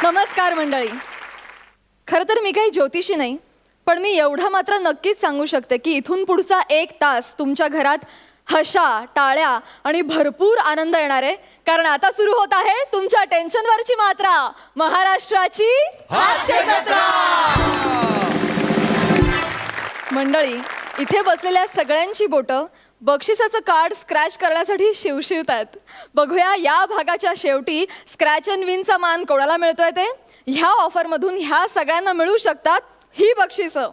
नमस्कार मंडळी. खरं तर मी काही ज्योतिषी नाही, पण मी एवढं मात्र नक्कीच सांगू शकते की इथून पुढचा 1 तास तुमच्या घरात हशा, टाळ्या आणि भरपूर आनंद येणार आहे. कारण आता सुरू होत आहे तुमच्या टेन्शनवरची मात्रा, महाराष्ट्राची हास्य जत्रा. मंडळी, इथे बसलेल्या सगळ्यांची बोटं बक्षिसाचं कार्ड स्क्रॅच करण्यासाठी शिवशिवतात. बघूया या भागाच्या शेवटी स्क्रॅच अँड विनचा मान कोणाला मिळतोय ते. ह्या ऑफरमधून ह्या सगळ्यांना मिळू शकतात ही बक्षिसं.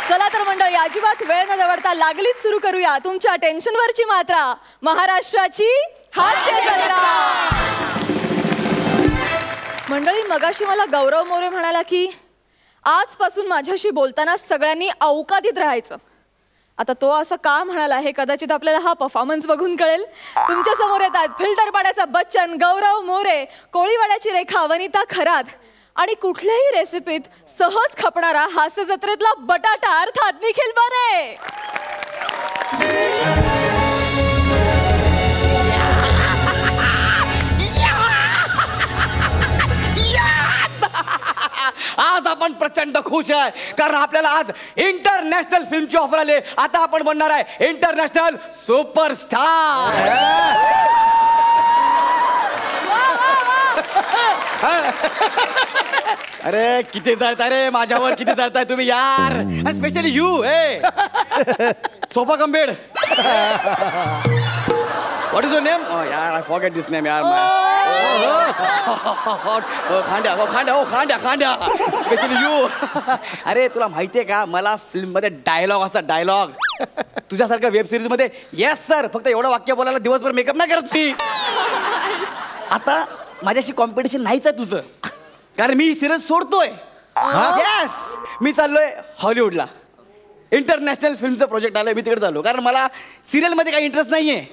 चला तर मंडळी, अजिबात वेळ न दवडता लागलीच सुरू करूया तुमच्या टेन्शनवरची मात्रा, महाराष्ट्राची हास्य जत्रा. मंडळी, मगाशी मला गौरव मोरे म्हणाला की आजपासून माझ्याशी बोलताना सगळ्यांनी औकातीत राहायचं. आता तो असं का म्हणाला हे कदाचित आपल्याला हा परफॉर्मन्स बघून कळेल. तुमच्या समोर येतात फिल्टर पाड्याचा बच्चन गौरव मोरे, कोळीवाड्याची रेखा वनिता खरात आणि कुठल्याही रेसिपीत सहज खपणारा हास्य जत्रेतला बटाटा अर्थात निखिल बने. आज आपण प्रचंड खुश आहे कारण आपल्याला आज इंटरनॅशनल फिल्मची ऑफर आली. आता आपण बनणार आहे इंटरनॅशनल सुपरस्टार. अरे किती जळताय रे माझ्यावर, किती जळताय तुम्ही यार. Specially you. Sofa cum bed. What is your name? यार आय फॉरगेट दिस नेम यार. खांड्या खांड्या खांड्या खांड्या. Specially you. अरे तुला माहितीये का, मला फिल्म मध्ये डायलॉग असतात, डायलॉग. तुझ्यासारख्या वेब सिरीज मध्ये येस सर फक्त एवढं वाक्य बोलायला दिवसभर मेकअप नाही करत मी. आता माझ्याशी कॉम्पिटिशन नाहीच आहे तुझं, कारण मी ही सिरीज सोडतोय. येस, मी चाललोय हॉलिवूडला. इंटरनॅशनल फिल्मचं प्रोजेक्ट आलंय, मी तिकडे चाललो. कारण मला सिरियल मध्ये काही इंटरेस्ट नाहीये,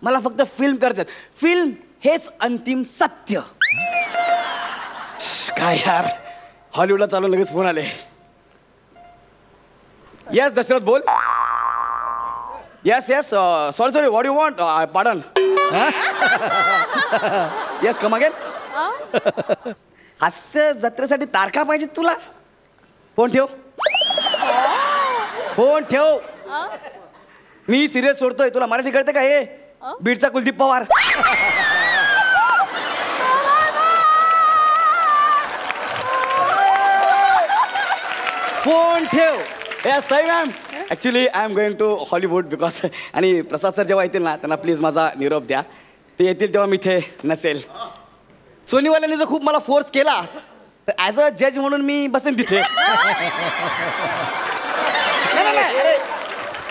मला फक्त फिल्म करायचं. फिल्म हेच अंतिम सत्य. काय यार, हॉलिवूडला चालू लगेच फोन आले. येस दशरथ बोल. Yes yes sorry sorry what you want pardon. Yes come again. हास्य जत्रेसाठी तारखा पाहिजे तुला. फोन ठेव, फोन ठेव. मी सिरियल सोडतोय. तुला मराठी कळते का? हे बीडचा कुलदीप पवार. फोन ठेव. Yes Sai ma'am, actually I am going to Hollywood because. आणि प्रसाद सर जेव्हा येतील ना त्यांना प्लीज माझा निरोप द्या. ते येतील तेव्हा मी इथे नसेल. सोनीवाल्यांनी जर खूप मला फोर्स केला तर ॲज अ जज म्हणून मी बसेन तिथे.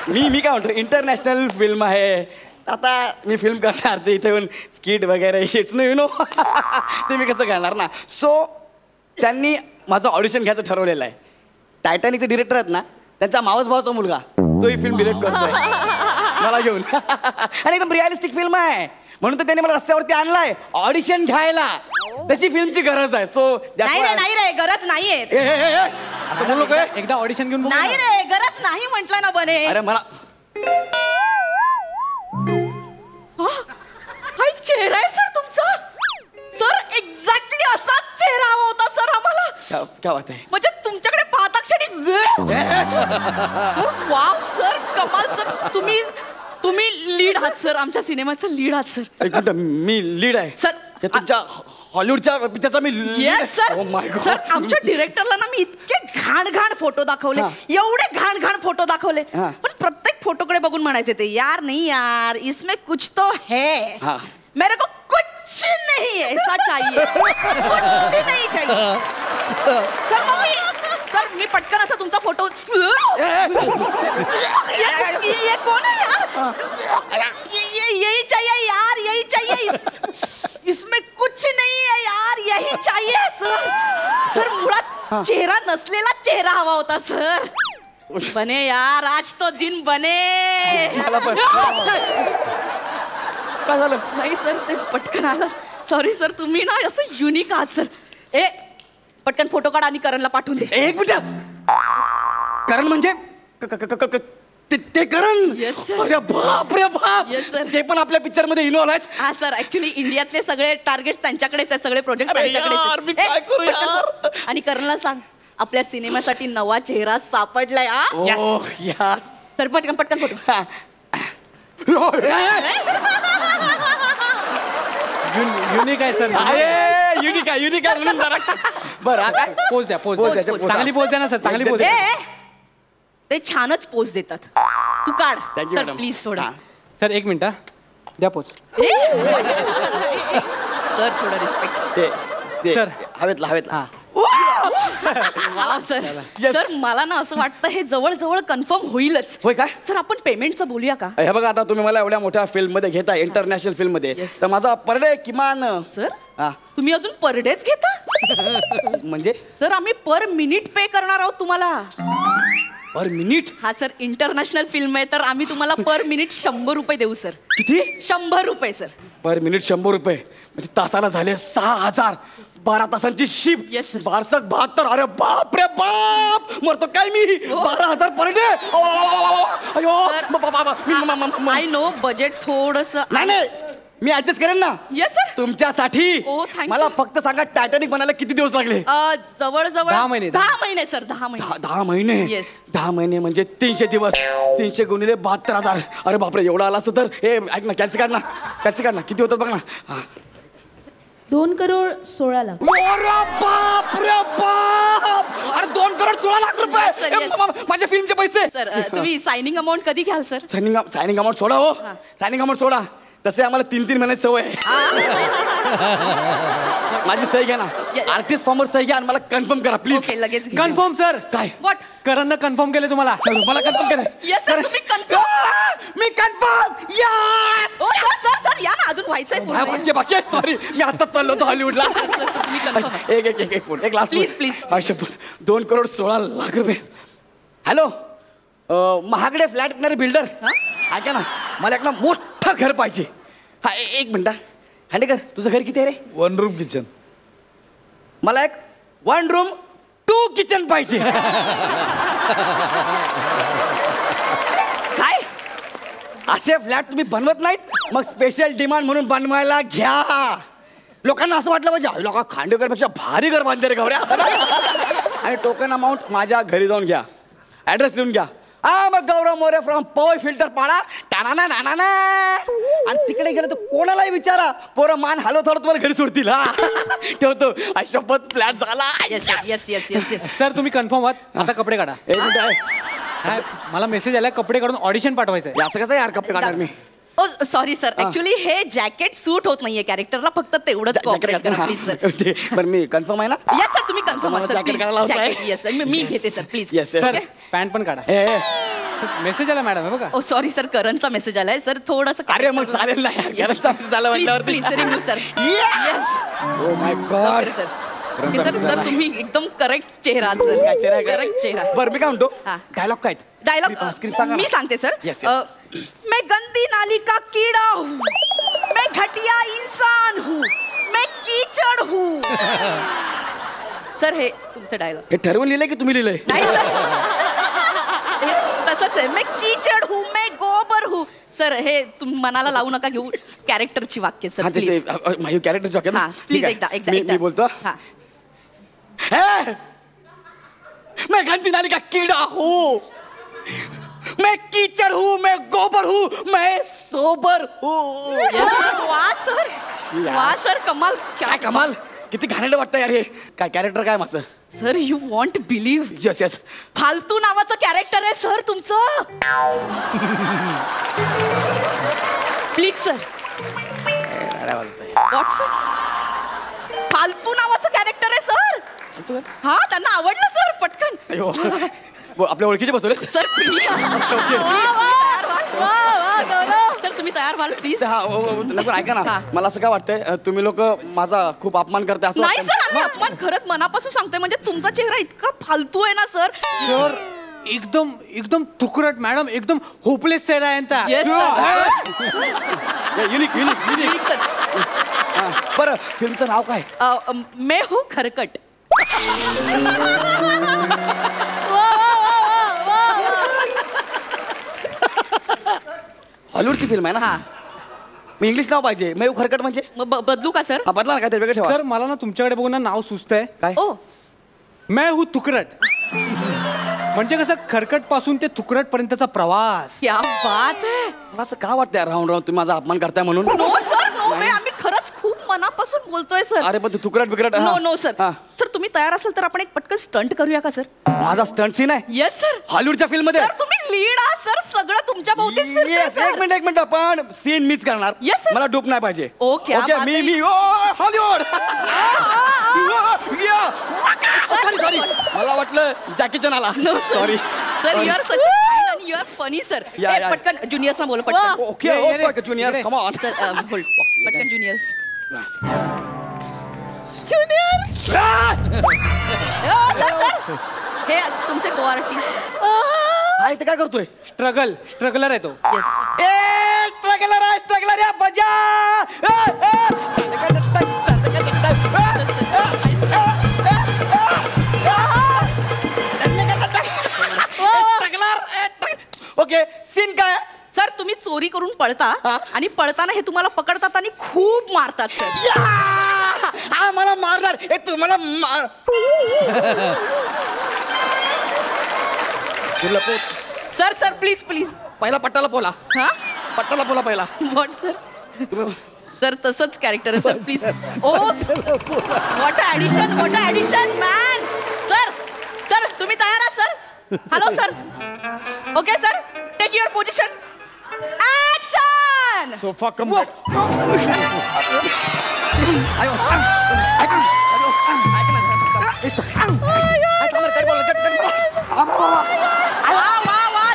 मी काय म्हणतो, इंटरनॅशनल फिल्म आहे. आता मी फिल्म करणार, ते इथे येऊन स्किट वगैरे इट्स नो यू नो ते मी कसं करणार ना. सो त्यांनी माझं ऑडिशन घ्यायचं ठरवलेलं आहे. टायटॅनिकचे डिरेक्टर आहेत ना, त्यांचा मावस भावाचा मुलगा तोही फिल्म डिरेक्ट करतोय मला घेऊन. आणि एकदम रिअलिस्टिक फिल्म आहे म्हणून तर त्यांनी मला रस्त्यावरती आणलाय ऑडिशन घ्यायला. तशी फिल्मची गरज आहे. सो नाही रे, गरज नाहीये. असं बोललो काय? एकदा ऑडिशन घेऊन नाही रे, गरज नाही म्हटलं ना बने. अरे मला हाय चेहरा आहे सर तुमचा. सर एक्झॅक्टली असाच चेहरा हवा होता सर आम्हाला. क्या बात आहे. म्हणजे तुमच्याकडे पाहता क्षणी वाव सर, कमाल सर. तुम्ही लीड आहात सर, आमच्या सिनेमाचं लीड आहात सर. एक मिनिट, मी लीड आहे सर तुमच्या हॉलिवूडच्या पिक्चरचा मी. Yes sir. सर आमच्या डिरेक्टरला ना मी इतके घाण फोटो दाखवले, एवढे घाण फोटो दाखवले, पण प्रत्येक फोटोकडे बघून म्हणायचे ते यार नहीं यार इसमें कुछ तो है, मेरे को कुछ नहीं ऐसा चाहिए, कुछ नहीं चाहिए. सर मी पटकन असा तुमचा फोटो. ये कौन है यार? यही चाहिए यार, यही चाहिए. इसमें कुछ नहीं है यार, यही चाहिए सर. सर मुळात चेहरा नसलेला चेहरा हवा होता सर. बने यार, आज तो दिन बने. मला पण काय झालं? नाही सर, ते पटकन आलं. सॉरी सर, तुम्ही ना असं युनिक आहात सर. पटकन फोटो काढ आणि करणला पाठवून दे. एक मिनिट. करण म्हणजे ते करण? Yes, sir. अरे बाप रे बाप. Yes, sir. ते पण आपल्या पिक्चर मध्ये इन्व्हॉल्व आहेत. हा सर, ऍक्च्युली इंडियातले सगळे टार्गेट्स त्यांच्याकडेच आहेत, सगळे प्रोजेक्ट अरे यार, मी काय करू यार? आणि करणला सांग, आपल्या सिनेमासाठी नवा चेहरा सापडलाय. ओह यार. सर पटकन पटकन फोटो. युनिक आहे सर. अरे युनिक आहे म्हणून जरा. बरं हा काय? पोच द्या, पोच द्या. पोच. चांगली पोच द्या ना सर, चांगली पोच द्या. ते छानच पोच देतात. तू काढ Thank you, sir madam. Please थोडा. सर एक मिनिट द्या पोच. सर थोडं रिस्पेक्ट. ते सर. हवेतला. वा सर. Yes. सर मला ना असं वाटतं हे जवळ कन्फर्म होईलच. होय काय? सर आपण पेमेंटचं बोलूया का? हे बघा, आता तुम्ही मला एवढ्या मोठ्या फिल्म मध्ये घेता, इंटरनॅशनल फिल्म मध्ये, Yes. तर माझा पर डे किमान सर हा, तुम्ही अजून पर डेच घेता? म्हणजे सर आम्ही पर मिनिट पे करणार आहोत तुम्हाला. Per minute? हा सर, इंटरनॅशनल फिल्म आहे तर आम्ही तुम्हाला पर मिनिट 100 रुपये देऊ सर. किती? 100 रुपये सर. पर मिनिट 100 रुपये म्हणजे तासाला झाले 6000. 12 तासांची शिफ्ट. Yes, sir. 72. अरे बाप रे बाप, मरतो काय मी. 12,000 पर डे. अयो सर, आय नो बजेट थोडस. नाही मी ऍडजस्ट करेन ना येस सर. तुमच्यासाठी. Oh, thank you. मला फक्त सांगा, टायटॅनिक बनायला किती दिवस लागले? जवळ 10 महिने. 10 महिने सर, 10 महिने. 10 महिने. Yes. 10 महिने म्हणजे 300 दिवस. 300 गुणिले 72,000. अरे बापरे, एवढा आला असतं तर. हे ऐक ना, कॅन्सल काढ ना. किती होतात बघ ना. 2,16,00,000. अरे बाप रे बाप. अरे 2,16,00,000 रुपये. Yes, sir, yes. माझ्या फिल्मचे पैसे. सर तुम्ही सायनिंग अमाऊंट कधी घ्याल सर? सायनिंग अमाऊंट सोडा. हो, सायनिंग अमाऊंट सोडा. तसे आम्हाला 3 महिन्याची सवय आहे. माझी सही घ्या ना. Yes. आर्टिस्ट फॉर्मवर सही घ्या आणि मला कन्फर्म करा प्लीज. ओके, लगेच घे. Confirm sir. काय? व्हॉट? करणनं कन्फर्म केलं तुम्हाला. मला कन्फर्म करा. Yes, sir, तुम्ही confirm. मी कन्फर्म. यस. ओ सर या ना, अजून व्हायचंय पूर्ण. बाकी सॉरी, मी आताच चाललो होतो हॉलिवूडला. सर, तुम्ही confirm. एक लास्ट Please, please. 2,16,00,000 रुपये. हॅलो, महागडे फ्लॅट विकणारे बिल्डर, ऐका ना, मला एक ना मोठं घर पाहिजे. हा, एक मिनिट. खांडेकर, तुझं घर किती आहे रे? 1 रूम किचन. मला एक 1 रूम 2 किचन पाहिजे. काय असे फ्लॅट तुम्ही बनवत नाहीत? मग स्पेशल डिमांड म्हणून बनवायला घ्या. लोकांना असं वाटलं पाहिजे, लोक खांडेकरपेक्षा भारी घर बांधले रे गौऱ्या. आणि टोकन अमाऊंट माझ्या घरी जाऊन घ्या. ऍड्रेस लिहून घ्या. मग गौरव मोरे फ्रॉम पवई फिल्टर पाडा. टाना नाना. आणि तिकडे गेलं तर कोणालाही विचारा, पोरं मान हलवत तुम्हाला घरी सोडतील. ठेवतो. अशपथ फ्लॅट झाला. येस. सर तुम्ही कन्फर्म आहात? आता कपडे काढा. एक मिनिट आहे. काय मला मेसेज आला, कपडे काढून ऑडिशन पाठवायचं आहे. असं कसं यार कपडे काढणार मी? ओ सॉरी सर, ऍक्च्युली हे जॅकेट सूट होत नाहीये कॅरेक्टरला, फक्त तेवढंच कॉपरेट करा प्लीज सर. बरं मी कन्फर्म आहे ना? येस सर, तुम्ही कन्फर्म मला सर jacket घालायला होतंय. प्लीज. येस मी घेते sir please. Yes, yes. Sir pant पण काढा. मेसेज आला मॅडम, हे बघा. ओ सॉरी सर, करणचा मेसेज आलाय सर, थोडंसं. अरे मग चालेल ना यार, करणचा message आला म्हटल्यावरती. Please remove sir. Yes oh my God. Sir. Okay sir, sir तुम्ही एकदम करेक्ट चेहरा आहात सर. काय चेहरा? करेक्ट चेहरा. बरं मी काय म्हणतो, हा. डायलॉग काय? डायलॉग स्क्रिप्ट सांगा. मी सांगते सर. Yes, yes. मैं गंदी नाली का कीड़ा हूँ, मैं घटिया इंसान हूँ, मैं कीचड़ हूँ. सर हे तुमचं डायलॉग हे ठरवून लिहिलंय की तुम्ही लिहिलंय? नाही सर, हे तसंच आहे. मैं कीचड़ हूँ, मैं गोबर हूँ. सर हे तुम्ही मनाला लावू नका घेऊ, कॅरेक्टरची वाक्य सर प्लीज. माझी कॅरेक्टरची वाक्य ना? हा, ठीक please, आहे. एकदा मी बोलतो. हा. मैं गंदी नाली का कीड़ा हूँ, मैं कीचड़ हूँ, मैं गोबर हूँ, मैं सोबर हूँ. वा सर, वा सर, कमाल. काय कमाल, किती घाणेरडं वाटतं यार हे. काय कॅरेक्टर काय माझं? Sir you want believe, yes yes. फालतू नावाचं कॅरेक्टर आहे सर तुमचं. Please sir. What sir? फालतू नावाचं कॅरेक्टर आहे सर. हा, त्यांना आवडलं सर. पटकन अयो, आपल्या ओळखीचे बसवले. Sir please. सर तुम्ही तयार व्हाल प्लीज. ऐका ना, हा. मला असं काय वाटतंय, तुम्ही लोक माझा खूप अपमान करताय असं नाही वाटतंय. सर, आम्ही अपमान खरंच मनापासून सांगतोय. म्हणजे तुमचा चेहरा इतका फालतू आहे ना सर. सर एकदम एकदम तुकरट मॅडम एकदम होपलेस चेहरा आहे यांचा. Yes unique unique unique. Sir बरं फिल्मचं नाव काय? मैं हूँ खरकट. हॉलिवूडची फिल्म आहे ना? हा मी इंग्लिश नाव पाहिजे. मैं खरकट म्हणजे मग बदलू का सर? हा बदला ना काहीतरी वेगळं ठेवा. सर मला ना तुमच्याकडे बघून ना नाव सुचतंय. काय? ओ मैं हूँ तुकरट म्हणजे कसं खरकट पासून ते तुकरट पर्यंतचा प्रवास. क्या बात है. मला असं का वाटतंय राहून राहून तुम्ही माझा अपमान करताय म्हणून? नो सर नो वे आम्ही खरंच खूप मनापासून बोलतोय सर. अरे पण तू तुकरट बिकरट. No no sir. हा. सर तुम्ही तयार असाल तर आपण एक पटकन स्टंट करूया का सर? माझा स्टंट सीन आहे येस सर. हॉलिवूडच्या फिल्म मध्ये. सर तुम्ही लीड आहात सर. सगळं तुमच्या भोवतीच फिरतंय Yes, सर. एक मिनिट पण सीन मीच करणार. Yes, sir. मला डूप नाही पाहिजे. Okay, ओके बात मी आहे. मी हॉलिवूड. सॉरी सॉरी मला वाटलं जॅकी चॅन आला. No sorry sir you are such kind and you are funny sir. Yeah, yeah. पटकन ज्युनियर्स ना बोल पटकन. Okay okay junior come on. Sir hold पटकन ज्युनियर्स. सर सर हे तुमचे को आर्टिस्ट. हा इथे काय करतोय? स्ट्रगलर आहे तो. येस ए स्ट्रगलर या बजा. ओके सीन काय? सर तुम्ही चोरी करून पळता हा? आणि पळताना हे तुम्हाला पकडतात आणि खूप मारतात सर. हा मला मारणार. हे तुम्हाला मार. Sir sir please please. पहिला पट्टाला बोला. हा पट्टाला बोला पहिला. What sir? सर तसंच कॅरेक्टर आहे sir please. Oh what addition man. Sir तुम्ही तयार आहात sir? Hello sir. Okay sir take your position. Action. Sofa come. वाह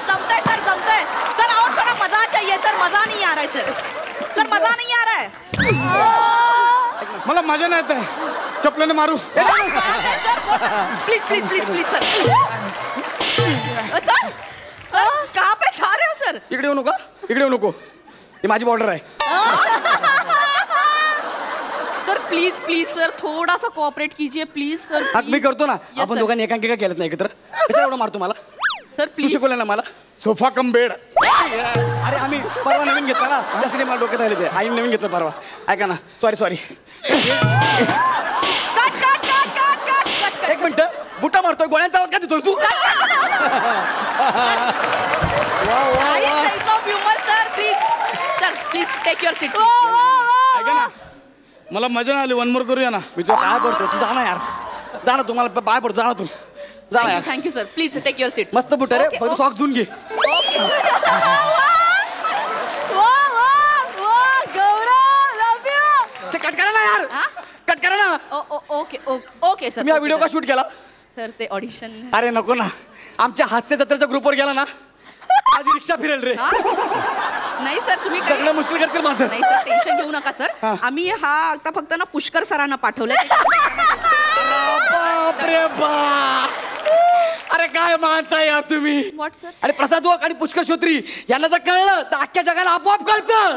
जमतंय सर जमतंय. सर और थोड़ा मजा चाहिए सर. मजा नहीं आ रहा है सर. सर मजा नहीं आ रहा है. मला मजा नाही येत आहे. चपल्याने मारू. Please please please please sir. Sir कहाँ पे जा रहे हो सर? इकडे येऊ नका. इकडे येऊ नको. ही माझी बॉर्डर आहे. सर प्लीज प्लीज सर थोड़ा सा कोऑपरेट कीजिए प्लीज सर. हा मी करतो ना. Yes, आपण sir. दोघांनी एकांकिका केलं नाही एकत्र. कशाला एवढं मारतो मला? सर तू प्लीज. शिकवलं ना मला. Sofa cum bed. अरे आम्ही परवा नवीन घेतला ना त्यासाठी मला डोक्यात राहिले ते. आईने नवीन घेतलं परवा. ऐका ना sorry cut cut cut cut cut cut एक मिनिट. बुट्टा मारतोय गोळ्यांचा आवाज का देतोय तू? Sense of humour sir please. Sir please take your seat. ऐका ना मला मजा नाही आली. वन मोर करूया ना. मी तुला पाय पडतो. तू जा ना यार. जा ना तुम्हाला पाय पडतो. जा ना तू. जा ना यार. Thank you sir please take your seat. मस्त बुट रे. Okay, फक्त okay. सॉक्स धुवून घे. ते कट करा ना यार. हा? कट करा ना. Okay okay sir. मी हा व्हिडिओ का शूट केला? सर ते ऑडिशन. अरे नको ना. आमच्या हास्य जत्रेच्या ग्रुपवर गेला ना माझी रिक्षा फिरेल रे. नाही सर तुम्ही काही जगणं मुश्किल करतील माझं. नाही सर टेन्शन घेऊ नका सर. हा. आम्ही हा आता फक्त ना पुष्कर सरांना पाठवलंय. बापरे बाप. अरे काय माणसं आहे यार तुम्ही. What sir? आणि प्रसाद वक आणि पुष्कर श्रोत्री यांना जर कळलं तर अख्ख्या जगाला आपोआप कळतं.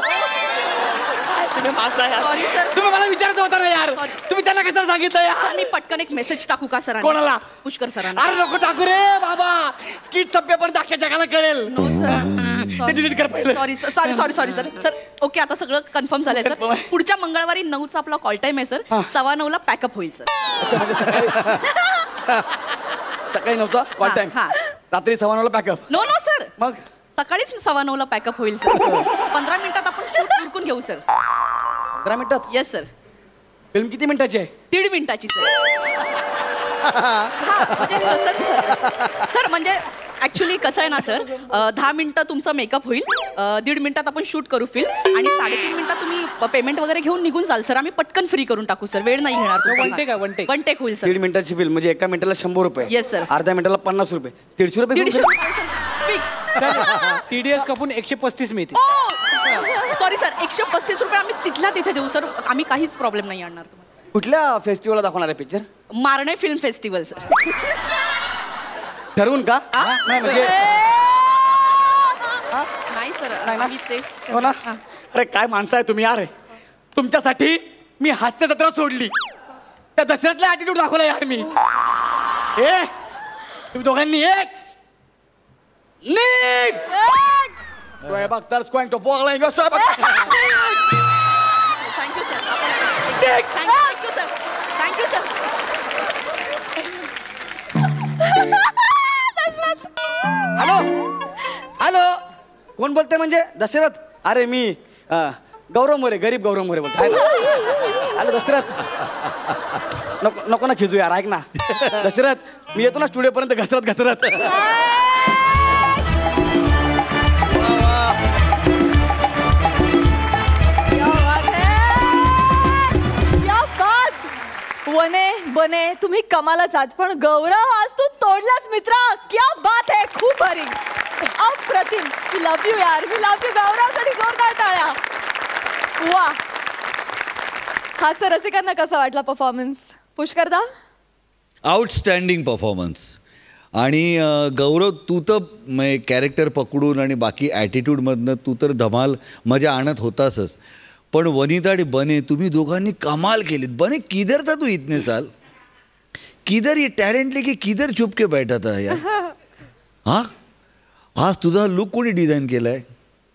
तुम्ही माणसं आहे यार. Sorry, sir. तुम्ही मला विचारायचं होतं ना यार. Sorry. तुम्ही त्यांना कशाला सांगितलं सर यार? मी पटकन एक मेसेज टाकू का सर? कोणाला? पुष्कर सरांना. अरे नको टाकू रे बाबा. स्किट संपेपर्यंत अख्ख्या जगाला कळेल. No sir. ते डिलीट कर पहिलं. Sorry sir. सर ओके आता सगळं कन्फर्म झालंय सर. पुढच्या मंगळवारी 9चा आपला कॉल टाइम आहे सर. 9:15ला पॅकअप होईल सर. अच्छा म्हणजे सकाळी 9चा कॉल टाइम. हा. रात्री 9:15ला पॅकअप. नो नो सर मग सकाळीच 9:15ला पॅकअप होईल सर. 15 मिनिटात आपण शूट उरकून घेऊ सर. 15 मिनिटात. Yes sir. फिल्म किती मिनिटाची आहे? 1.5 मिनिटाची सर. म्हणजे तसंच ठरलं. सर म्हणजे ऍक्च्युली कसं आहे ना सर 10 मिनिटं तुमचं मेकअप होईल. 1.5 मिनिटात आपण शूट करू फिल्म आणि 3.5 मिनिटात तुम्ही पेमेंट वगैरे घेऊन निघून जाल सर. आम्ही पटकन फ्री करून टाकू सर. वेळ नाही घेणार. One take आहे, one take. वन टेक होईल सर. 1.5 मिनिटाची फिल्म म्हणजे एका मिनिटाला 100 रुपये. Yes, sir. अर्ध्या मिनिटाला 50 रुपये. 150 रुपये. 150 रुपये सर फिक्स. TDS कापून 135 मिळते. सॉरी सर 135 रुपये आम्ही तिथल्या तिथे देऊ सर. आम्ही काहीच प्रॉब्लेम नाही आणणार तुम्हाला. कुठल्या फेस्टिवलला दाखवणार आहे पिक्चर? मारणे फिल्म फेस्टिवल सर. ठरवून का नाही म्हणजे नाही सर नाही ना? आम्ही तेच हो ना अरे काय माणसं आहे तुम्ही यार तुमच्यासाठी मी हास्य जत्रा सोडली त्या दशरथला ऍटिट्यूड दाखवला यार मी तुम्ही दोघांनी एक निघ शोएब अख्तर स्क्वॅंग तो पोगला Shoaib Akhtar thank you sir thank you sir thank you sir hello hello कोण बोलते म्हणजे दशरथ अरे मी गौरव मोरे गरीब गौरव मोरे बोलतो हॅलो दशरथ नको नको ना खिजू यार ऐक ना दशरथ मी येतो ना स्टुडिओ पर्यंत घसरत घसरत वने बने तुम्ही कमालच आहात पण गौरव आज तू तोडलास मित्रा क्या बात है खूप भारी अप्रतिम वी लव यू यार वी लव यू गौरवसाठी जोरदार टाळ्या वा हा सर रसिकांना कसा वाटला परफॉर्मन्स पुष्करदा आउटस्टँडिंग परफॉर्मन्स आणि गौरव तू तर कॅरेक्टर पकडून आणि बाकी ॲटिट्यूडमधनं तू तर धमाल मजा आणत होतासच पण वनिता आणि बने तुम्ही दोघांनी कमाल केलीत बने किधर था तू इतने साल किधर ये टॅलेंट लेके किधर छुप के बैठा था यार हाँ आज तुझा लुक कोणी डिझाईन केलाय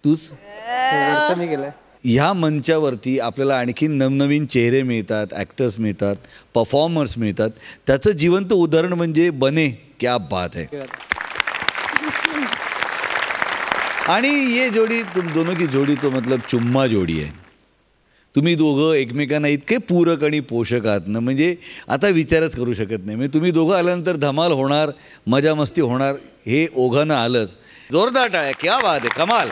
तूच ह्या मंचावरती आपल्याला आणखी नवनवीन चेहरे मिळतात ॲक्टर्स मिळतात परफॉर्मर्स मिळतात त्याचं जिवंत उदाहरण म्हणजे बने क्या बात है आणि ये जोडी तुम दोनों की जोडी तो मतलब चुम्मा जोडी आहे तुम्ही दोघं एकमेकांना इतके पूरक आणि पोषक आहात ना म्हणजे आता विचारच करू शकत नाही म्हणजे तुम्ही दोघं आल्यानंतर धमाल होणार मजा मस्ती होणार हे ओघानं आलंच जोरदार टाळ्या क्या बात आहे कमाल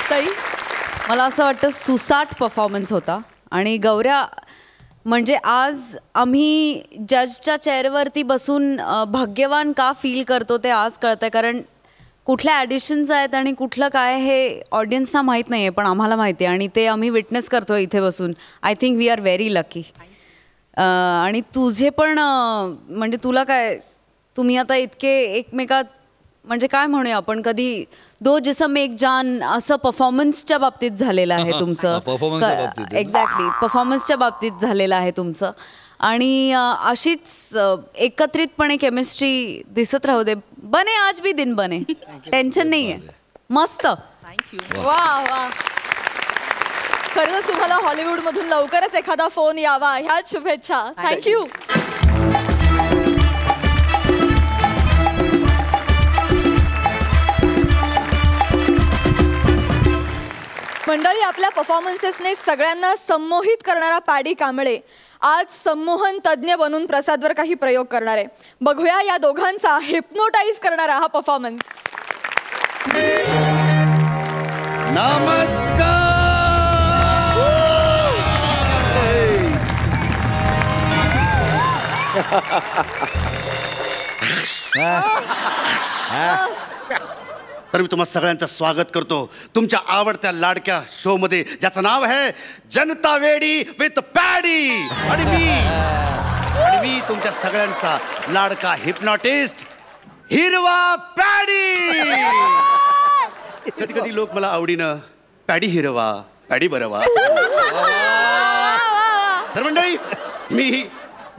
सई मला असं वाटतं सुसाट परफॉर्मन्स होता आणि गौऱ्या म्हणजे आज आम्ही जजच्या चेअरवरती बसून भाग्यवान का फील करतो ते आज कळतं आहे कारण कुठल्या ॲडिशन्स आहेत आणि कुठलं काय हे ऑडियन्सना माहीत नाही आहे पण आम्हाला माहिती आहे आणि ते आम्ही विटनेस करतो इथे बसून I think we are very lucky आणि तुझे पण म्हणजे तुला काय तुम्ही आता इतके एकमेकात म्हणजे काय म्हणूया आपण कधी दो जिसम एक जान असं परफॉर्मन्सच्या बाबतीत झालेलं आहे तुमचं एक्झॅक्टली परफॉर्मन्सच्या बाबतीत झालेलं आहे तुमचं आणि अशीच एकत्रितपणे केमिस्ट्री दिसत राहू दे बने आज भी दिन बने टेन्शन नाही आहे मस्त थँक्यू वा वा खरंच तुम्हाला हॉलिवूडमधून लवकरच एखादा फोन यावा ह्याच शुभेच्छा थँक्यू मंडळी आपल्या परफॉर्मन्सेसने सगळ्यांना संमोहित करणारा पॅडी कांबळे आज संमोहन तज्ज्ञ बनून प्रसादवर काही प्रयोग करणार आहे बघूया या दोघांचा हिप्नोटाईज करणारा हा परफॉर्मन्स तर मी तुम्हा सगळ्यांचं स्वागत करतो तुमच्या आवडत्या लाडक्या शो मध्ये ज्याचं नाव आहे जनता वेडी विथ पॅडी आणि मी तुमच्या सगळ्यांचा लाडका हिप्नॉटिस्ट हिरवा पॅडी कधी कधी लोक मला आवडीनं पॅडी हिरवा पॅडी बरवा तर मंडळी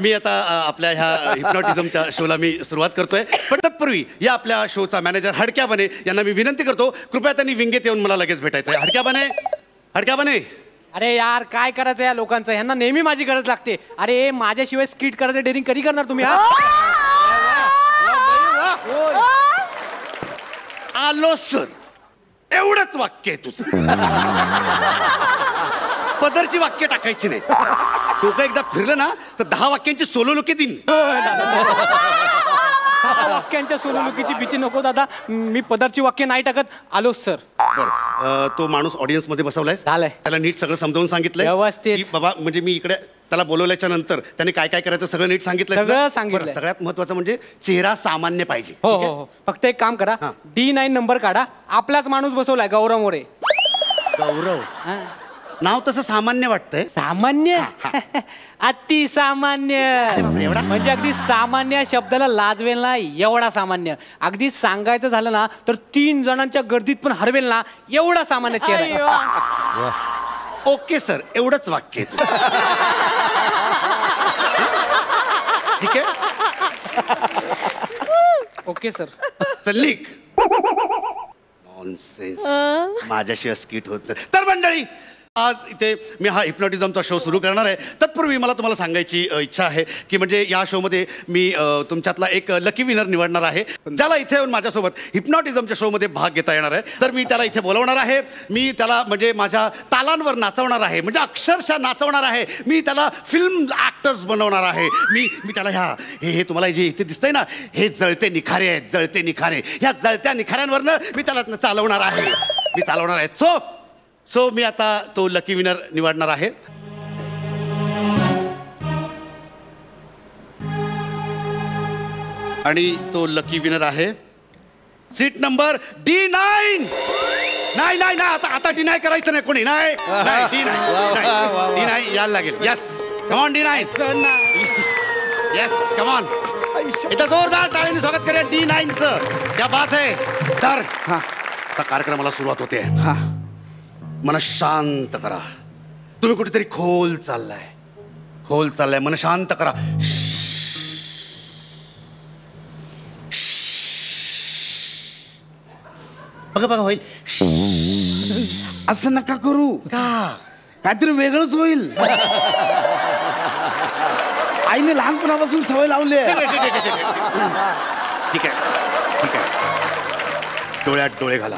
मी आता आपल्या ह्या हिप्नॉटिझमच्या शोला मी सुरुवात करतोय पण तत्पूर्वी या आपल्या शोचा मॅनेजर हडक्या बने यांना मी विनंती करतो कृपया त्यांनी विंगेत येऊन मला लगेच भेटायचं आहे हडक्या बने अरे यार काय करायचं या लोकांचं यांना नेहमी माझी गरज लागते अरे माझ्याशिवाय स्किट करायचं डेअरिंग कधी करणार तुम्ही आलो सर एवढंच वाक्य आहे तुझं पदरची वाक्य टाकायची नाही डोकं एकदा फिरलं ना तर 10 वाक्यांची सोलो लोके दिन वाक्यांच्या सोलुकीची भीती नको दादा मी पदरची वाक्य नाही टाकत आलो सर बरं तो माणूस ऑडियन्स मध्ये बसवलाय झालंय. त्याला नीट सगळं समजावून सांगितलंय व्यवस्थित. की बाबा म्हणजे मी इकडे त्याला बोलवल्याच्या नंतर त्याने काय काय करायचं सगळं नीट सांगितलंय सगळं ना? सांगितलंय. बरं, सगळ्यात महत्वाचं म्हणजे चेहरा सामान्य पाहिजे हो ठीक आहे? हो फक्त एक काम करा D9 नंबर काढा आपलाच माणूस बसवलाय गौरव मोरे गौरव नाव तसं सामान्य वाटतंय. सामान्य अति सामान्य एवढा? म्हणजे अगदी सामान्य शब्दाला लाजवेल ना एवढा सामान्य. अगदी सांगायचं झालं ना तर 3 जणांच्या गर्दीत पण हरवेल ना एवढा सामान्य चेहरा आहे. ओके सर, एवढंच वाक्य आहे तुझं. ठीक आहे. Okay sir. चल लिख. नॉनसेन्स. माझ्याशी स्किट होत नाही. तर मंडळी, आज इथे मी हा हिप्नॉटिझमचा शो सुरू करणार आहे. तत्पूर्वी मला तुम्हाला सांगायची इच्छा आहे की म्हणजे या शोमध्ये मी तुमच्यातला एक लकी विनर निवडणार आहे, ज्याला इथे येऊन माझ्यासोबत हिप्नॉटिझमच्या शोमध्ये भाग घेता येणार आहे. तर मी त्याला इथे बोलवणार आहे. मी त्याला म्हणजे माझ्या तालांवर नाचवणार आहे, म्हणजे अक्षरशः नाचवणार आहे. मी त्याला फिल्म ॲक्टर्स बनवणार आहे. मी त्याला हे तुम्हाला जे इथे दिसतंय ना, हे जळते निखारे आहेत, जळते निखारे. ह्या जळत्या निखाऱ्यांवरनं मी त्याला चालवणार आहे. सो मी आता तो लकी विनर निवडणार आहे. आणि तो लकी विनर आहे सीट नंबर D9. नाही आता डिनाय करायचं नाही कोणी. नाही D9 यायला लागेल. Yes, come on D9. Yes, come on. इथं जोरदार टाळीने स्वागत करूया D9चं. क्या बात आहे. तर आता कार्यक्रमाला सुरुवात होते. मन शांत करा. तुम्ही कुठेतरी खोल चाललाय. मन शांत करा. बघा होईल. असं नका करू. काहीतरी वेगळंच होईल. आईने लहानपणापासून सवय लावली आहे. ठीक आहे. डोळ्यात डोळे घाला.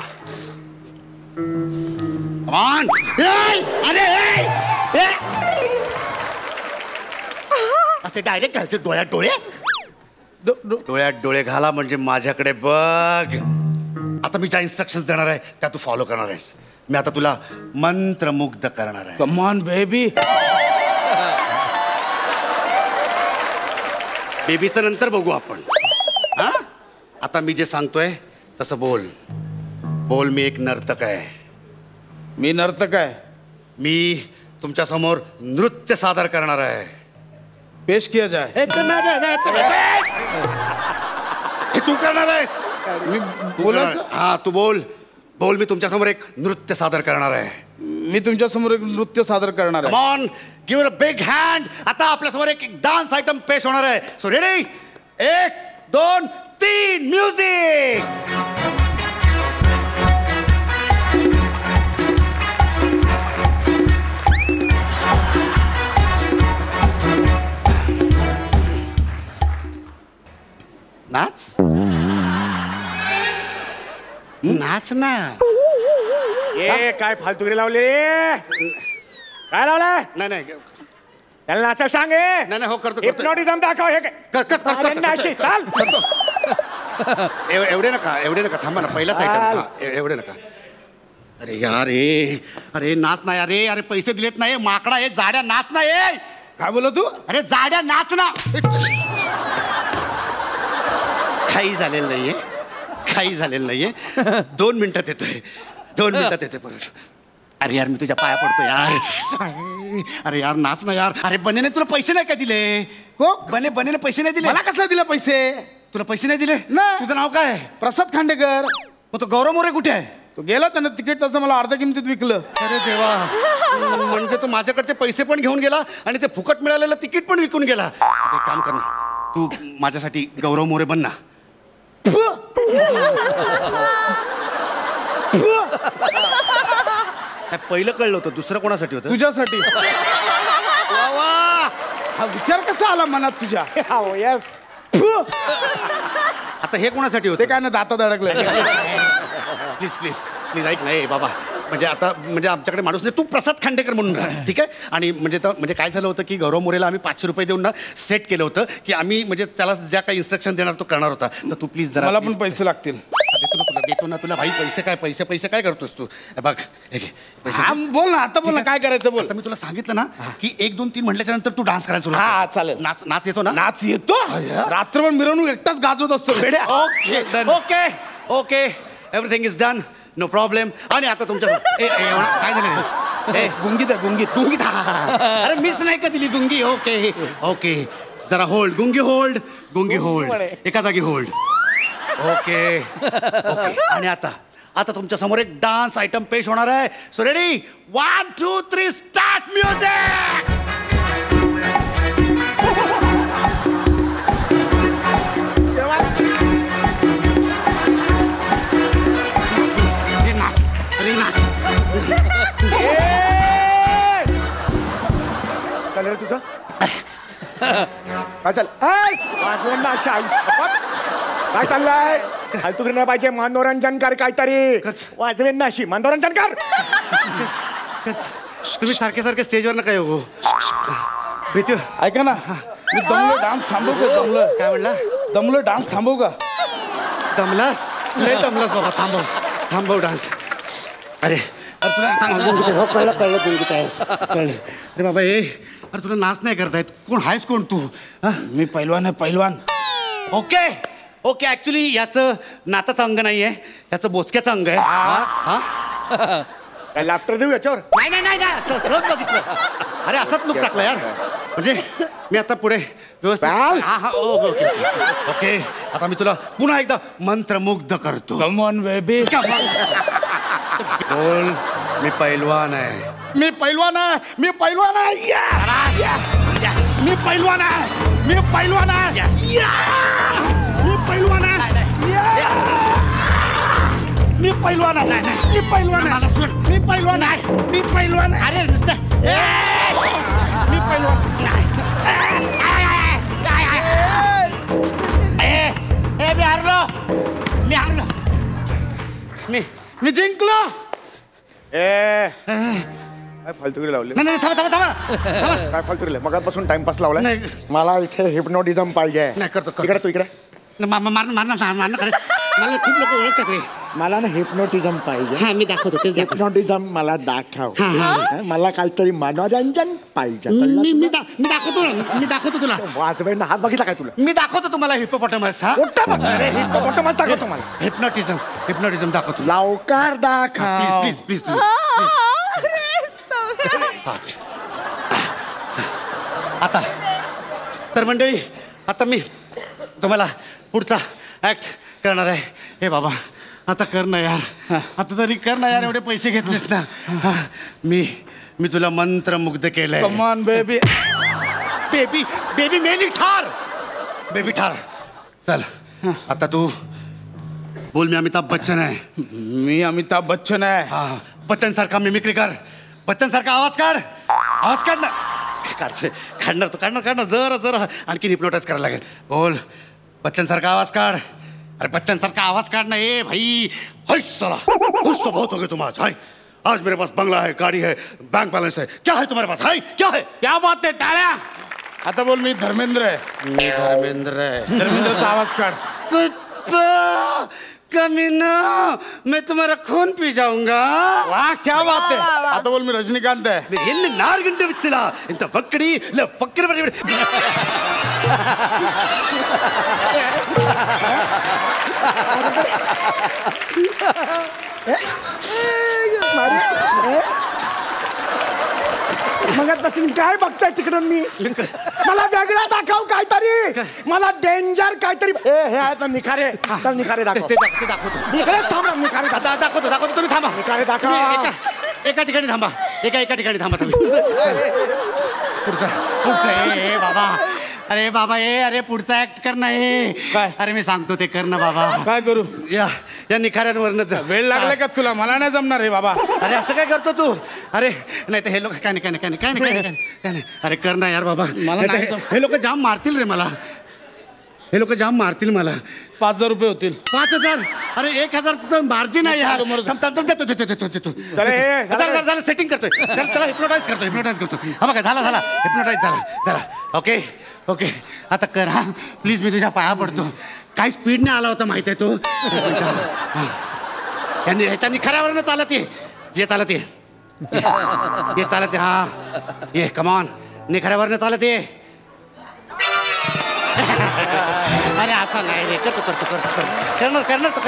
असे डायरेक्ट घालचे डोळ्यात डोळे. डोळ्यात डोळे घाला म्हणजे माझ्याकडे बघ. आता मी ज्या इन्स्ट्रक्शन्स देणार आहे त्या तू फॉलो करणार आहेस. मी आता तुला मंत्रमुग्ध करणार आहे. Come on baby. बेबीचं नंतर बघू आपण. आता मी जे सांगतोय तसं बोल. मी एक नर्तक आहे. मी नर्तक आहे. मी तुमच्या समोर नृत्य सादर करणार आहे. पेश किया जाय. हे तू करणार आहेस. मी बोलायचं. तू बोल. मी तुमच्या समोर एक नृत्य सादर करणार आहे. मी तुमच्या समोर एक नृत्य सादर करणार आहे. Come on, give a big hand. आता आपल्या समोर एक डान्स आयटम पेश होणार आहे. So ready. 1 2 3 म्युझिक. नाच ना. काय फालतुगिरी लावले रे. काय लावलाय. नाही त्याला नाचायला सांग. नाही हो करतो. हिप्नॉटिझम दाखव. हे एवढे नका थांबा ना. पहिलाच आयटम. एवढे नका. अरे यार अरे नाच नाही. अरे पैसे दिलेत नाही. माकडा आहे. जाड्या नाच नाही. काय बोलतो तू. अरे जाड्या नाच ना. काही झालेलं नाहीये. 2 मिनिटात येतोय. परत. अरे यार मी तुझ्या पाया पडतो यार. अरे यार नाच ना यार. अरे बनेने तुला पैसे नाही का दिले. हो. बनेने पैसे नाही दिले. मला कसं दिलं पैसे. तुला पैसे नाही दिले. नाही. तुझं नाव काय. प्रसाद खांडेकर. मग तो गौरव मोरे कुठे आहे. तो गेला. त्यानं तिकीट त्याचं मला अर्ध्या किमतीत विकलं. अरे देवा. म्हणजे तो माझ्याकडचे पैसे पण घेऊन गेला आणि ते फुकट मिळालेलं तिकीट पण विकून गेला. एक काम कर ना, तू माझ्यासाठी गौरव मोरे बन ना. पहिलं कळलं होतं. दुसरं कोणासाठी होतं. तुझ्यासाठी. हा विचार कसा आला मनात तुझ्या. यस. आता हे कोणासाठी होते. ते काय ना दातात अडकलं. प्लीज ऐक नाही बाबा. म्हणजे आता म्हणजे आमच्याकडे माणूस नाही. तू प्रसाद खांडेकर म्हणून राहा. ठीक आहे. आणि म्हणजे काय झालं होतं की गौरव मोरेला आम्ही 500 रुपये देऊन ना सेट केलं होतं की आम्ही म्हणजे त्याला ज्या काही इन्स्ट्रक्शन देणार तो करणार होता. तर तू प्लीज जरा. मला पण पैसे लागतील. देतो ना तुला भाई. पैसे काय करतोस तू. बघ पैसे. बोल ना. आता बोल ना. काय करायचं बोल. आता मी तुला सांगितलं ना की 1 2 3 म्हटल्याच्या नंतर तू डान्स करायला सुरू. हा चालेल. नाच येतो ना. नाच येतो. रात्रभर मिरवणूक एकटाच गाजवत असतो. Okay everything is done. No problem. आणि आता तुमच्या काय झालं. गुंगीत आहे गुंगीत. गुंगीत अरे मिस नाही का दिली गुंगी. ओके ओके जरा होल्ड गुंगी होल्ड गुंगी होल्ड एका जागी होल्ड. ओके ओके आणि आता तुमच्या समोर एक डान्स आयटम पेश होणार आहे. So ready 1 2 3 start music. चालेल तुझं काय चाल काय चाललंय? फालतू नाही पाहिजे. मनोरंजन कर काहीतरी. वाजवेन ना अशी मनोरंजन कर. तुम्ही सारखे सारखे स्टेजवर नका येऊ. भीती ऐका ना मी दमलो डान्स थांबवू का? दमलं काय म्हणला? दमलो डान्स थांबवू का? दमलास लय दमलास बाबा. थांबव डान्स. अरे तुला कळलं गुंगीत आहेस कळलं. अरे बाबा अरे तुला नाच नाही करता येत. कोण आहेस कोण तू? मी पैलवान आहे पैलवान. ओके ओके ऍक्च्युली याचं नाचाचं अंग नाहीये, याचं बोचक्याचं अंग आहे. काय लाफ्टर देऊ याच्यावर? नाही असं सहज बघितलं. अरे असाच लुक टाकला यार. म्हणजे मी आता पुढे व्यवस्थित ओके ओके आता मी तुला पुन्हा एकदा मंत्रमुग्ध करतो. Come on baby. बोल मी पैलवान आहे. मी पैलवान आहे. मी पैलवान आहे. मी पैलवान आहे. मी पैलवान आहे. मी पैलवान आहे. मी पैलवान आहे. मी पैलवान आहे. मी पैलवान आहे. मी पैलवान आहे. अरे नुसतं मी पैलवान मी हारलो मी जिंकलो. काय फालतुगिरी लावली? नाही थांबा काय फालतुगिरी मगापासून टाइमपास लावलाय. नाही. मला इथे हिप्नोटिझम पाहिजे. नाही करतो इकडे तू इकडे. मारणं खरं मला खूप लोक ओळखतात रे. मला ना हिप्नोटिझम पाहिजे. हा मी दाखवतो तेच दाखवतो. हिप्नोटिझम मला दाखव. मला काहीतरी मनोरंजन पाहिजे. मी दाखवतो तुला. वाजवेन हात बघितला काय तुला? मी दाखवतो तुम्हाला हिप्पोपोटामस. हा अरे हिप्पोपोटामस दाखवतो मला. हिप्नोटिझम दाखवतो. लवकर दाखव. प्लीज आता तर मंडळी आता मी तुम्हाला पुढचा ऍक्ट करणार आहे. हे बाबा आता कर ना यार. आता तरी कर ना यार. एवढे पैसे घेतलेस ना. मी तुला मंत्रमुग्ध केलंय. Come on baby. बेबी मेली ठार. बेबी ठार. चल आता तू बोल मी अमिताभ बच्चन आहे. मी अमिताभ बच्चन आहे. हा बच्चन सारखा मिमिक्री कर. बच्चन सारखा आवाज काढ ना. काढणार जरा आणखी हिप्नोटाईज करायला लागेल. बोल बच्चन सारखा आवाज काढ. अरे बच्चन सारखा आवाज काढ ना. ए भाई हाय साला खुश तो बहुत हो गए तुम आज. हाय आज मेरे पास बंगला है, गाड़ी है, बैंक बैलेंस है. क्या है तुम्हारे पास? हाय क्या है? क्या बात आहे टाळ्या. आता बोल मी धर्मेंद्र आहे. मी धर्मेंद्र आहे. धर्मेंद्रचा आवाज काढ. कुत्ता कमीना मैं तुम्हारा खून पी जाऊंगा. वाह क्या बात आहे. आता बोल मी रजनीकांत आहे. ಎಲ್ಲಿ ನಾರ್ಗಂಟೆ ಬಿಚ್ಚಿಲ್ಲ ಇಂಥ ಬಕ್ಕಡಿ ಇಲ್ಲ ಫಕ್ಕರ ಬಡಿ मगापासून काय बघताय तिकडून मी? मला वेगळा दाखव काहीतरी. मला डेंजर काहीतरी. हे आहेत ना निखारे. चल निखारे दाखव. ते दाखवतो. इकडेच थांब. निखारे दाखवतो तुम्ही थांबा. निखारे दाखव. एका ठिकाणी थांबा. एका ठिकाणी थांबा तुम्ही. पुढचा ए बाबा. अरे बाबा अरे पुढचा ऍक्ट कर ना. काय? अरे मी सांगतो ते कर ना बाबा. काय करू? या निखाऱ्यांवरनच वेळ लागले का तुला? मला नाही जमणार हे बाबा. अरे असं काय करतो तू? अरे नाही तर हे लोक काय नाही. अरे कर ना यार बाबा. हे लोक जाम मारतील रे मला. हे लोक जाम मारतील मला. 5,000 रुपये होतील. 5,000. अरे 1,000 तुझं मार्जिन आहे यार. झालं सेटिंग करतोय. त्याला हिप्नोटाईज करतो. हा बघा झाला हिप्नोटाईज झाला. ओके आता कर. हा प्लीज मी तुझ्या पाया पडतो. काही स्पीडने आला होता माहिती आहे तो. ह्याच्या निखाऱ्यावरनं चालत ये चालत हा ये कमॉन निखाऱ्यावरनं चालत ये. अरे असा नाही रे, करणार तू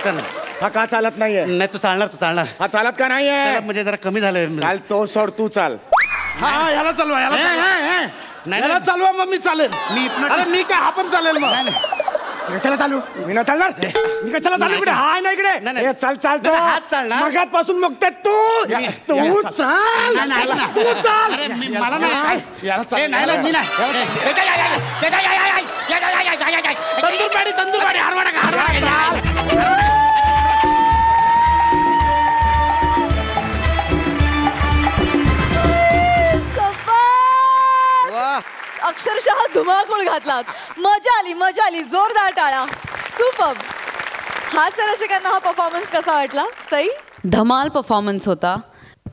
करणार. हा का चालत नाहीये? नाही तू चालणार हा चालत का नाहीये? म्हणजे जरा कमी झालं. चाल तो सोड, तू चाल. हा याला चालवा, याला चालवा, मग मी चालेल. अरे मी काय, हा पण चालेल मग. कशाला चालू? मी नाही चालणार. मी कशाला चालू इकडे? हा नाही इकडे. ए, चाल चाल तो. हात चालणार. मगाचपासून बघते तू. तू चाल. तू चाल. मला नाही. याला चालेल. मी तंदूर पाडी हरवाडा. अक्षरशः धुमाकूळ घातलात. मजा आली, जोरदार टाळ्या. सुपर. हास्य रसिकांना हा परफॉर्मन्स कसा वाटला? सई? धमाल परफॉर्मन्स होता.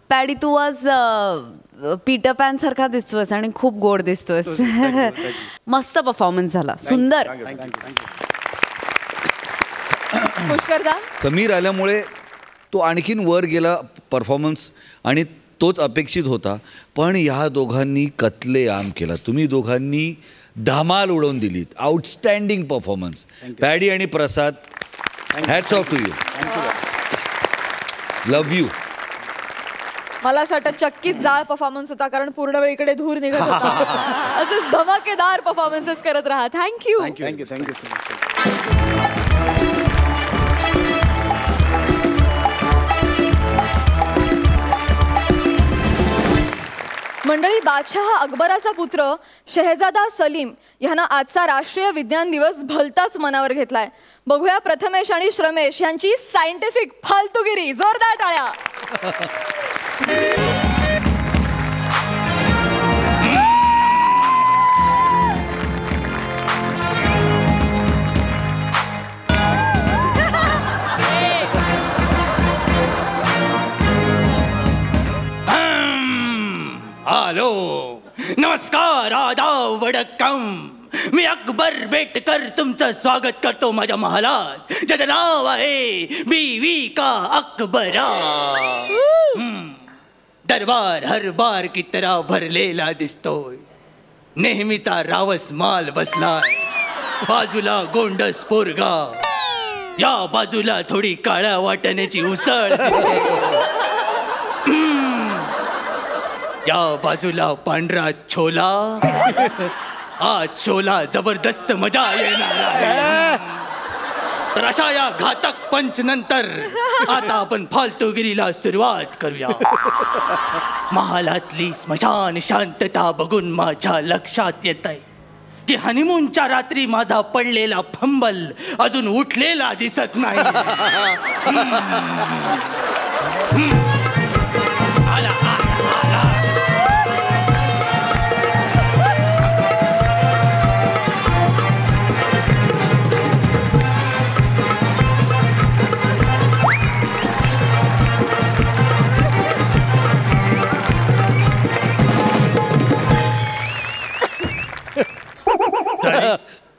पॅडी तू आज पीटर पॅन सारखा दिसतोयस आणि खूप गोड दिसतोयस. मस्त परफॉर्मन्स झाला, सुंदर. पुष्करदा? समीर आल्यामुळे तो आणखीन वर गेला परफॉर्मन्स आणि तोच अपेक्षित होता. पण ह्या दोघांनी कत्ले आम केला. तुम्ही दोघांनी धमाल उडवून दिलीत. Outstanding performance. पॅडी आणि Prasad, hats off to you. Love you. मला असं वाटतं चक्कीत जाळ परफॉर्मन्स होता, कारण पूर्ण वेळ इकडे धूर निघत होता. असंच धमाकेदार परफॉर्मन्सेस करत राहा. थँक्यू. मंडळी, बादशाह अकबराचा पुत्र शहजादा सलीम ह्यांना आजचा राष्ट्रीय विज्ञान दिवस भलताच मनावर घेतलाय. बघूया प्रथमेश आणि श्रमेश यांची सायंटिफिक फालतुगिरी. जोरदार टाळ्या. हॅलो, नमस्कार, आदाब, वडक्कम. मी अकबर बेटकर तुमचं स्वागत करतो माझ्या महालात, ज्याचं नाव आहे बीवी का अकबरा. दरबार हर बार की तरह भरलेला दिसतोय. नेहमीचा रावस माल बसलाय. बाजूला गोंडस पोरगा, या बाजूला थोडी काळ्या वाटण्याची उसळ दिसते. या बाजूला पांढरा छोला. हा छोला जबरदस्त मजा येणार आहे. तर अशा या घातक पंच नंतर आता आपण फालतूगिरीला सुरुवात करूया. महालातली स्मशान शांतता बघून माझ्या लक्षात येत आहे की हनीमूनच्या रात्री माझा पडलेला फंबल अजून उठलेला दिसत नाही.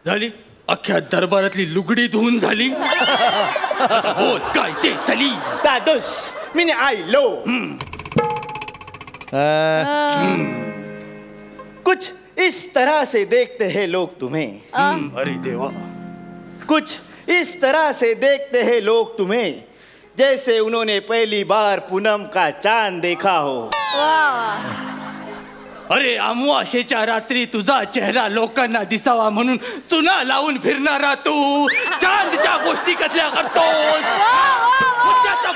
झाली अख्ख्या दरबारातली लुगडी धुवून झाली. बोल काय ते सली दादोस मी आयलो. कुछ इस तरह से देखते हैं लोग तुम्हें. अरे देवा. कुछ इस तरह से देखते हैं लोग तुम्हें जैसे उन्होंने पहली बार पूनम का चांद देखा हो. अरे अमावास्येच्या रात्री तुझा चेहरा लोकांना दिसावा म्हणून चुना लावून फिरणारा तू चांदच्या गोष्टी कसल्या करतोस.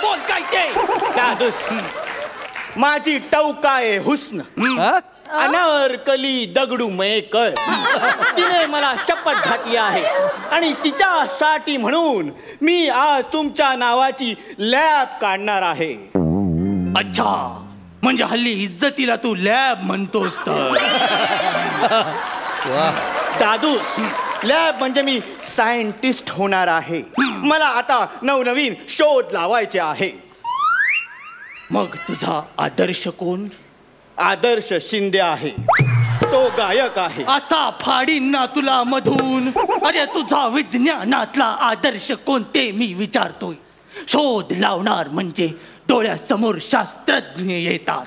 बोल काय ते दादूस. माझी टवकाय हुस्न अनारकली दगडू मेकर तिने मला शपथ घातली आहे आणि तिच्यासाठी म्हणून मी आज तुमच्या नावाची लॅब काढणार आहे. अच्छा, म्हणजे हल्ली इज्जतीला तू लॅब म्हणतोस तर. दादूस, लॅब म्हणजे मी सायंटिस्ट होणार आहे. मला आता नवनवीन शोध लावायचे आहे. मग तुझा आदर्श कोण? आदर्श शिंदे आहे. तो गायक आहे. असा फाडीन ना तुला मधून. अरे तुझा विज्ञानातला आदर्श कोणते मी विचारतोय. शोध लावणार म्हणजे डोळ्यासमोर शास्त्रज्ञ येतात.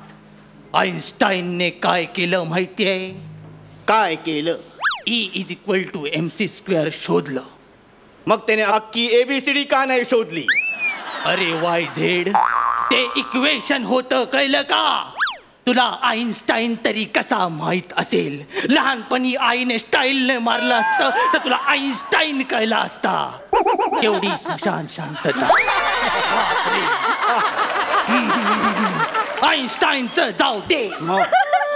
आईन्स्टाईनने काय केलं माहितीये? काय केलं? E=MC² शोधलं. मग त्याने अख्खी ABCD का नाही शोधली? अरे YZ ते इक्वेशन होतं, कळलं का? तुला आईन्स्टाईन तरी कसा माहित असेल? लहानपणी आईने स्टाईलने मारलं असतं तर तुला आईन्स्टाईन कळला असता. एवढी स्मशान शांतता. आईन्स्टाईनचं जाऊ दे,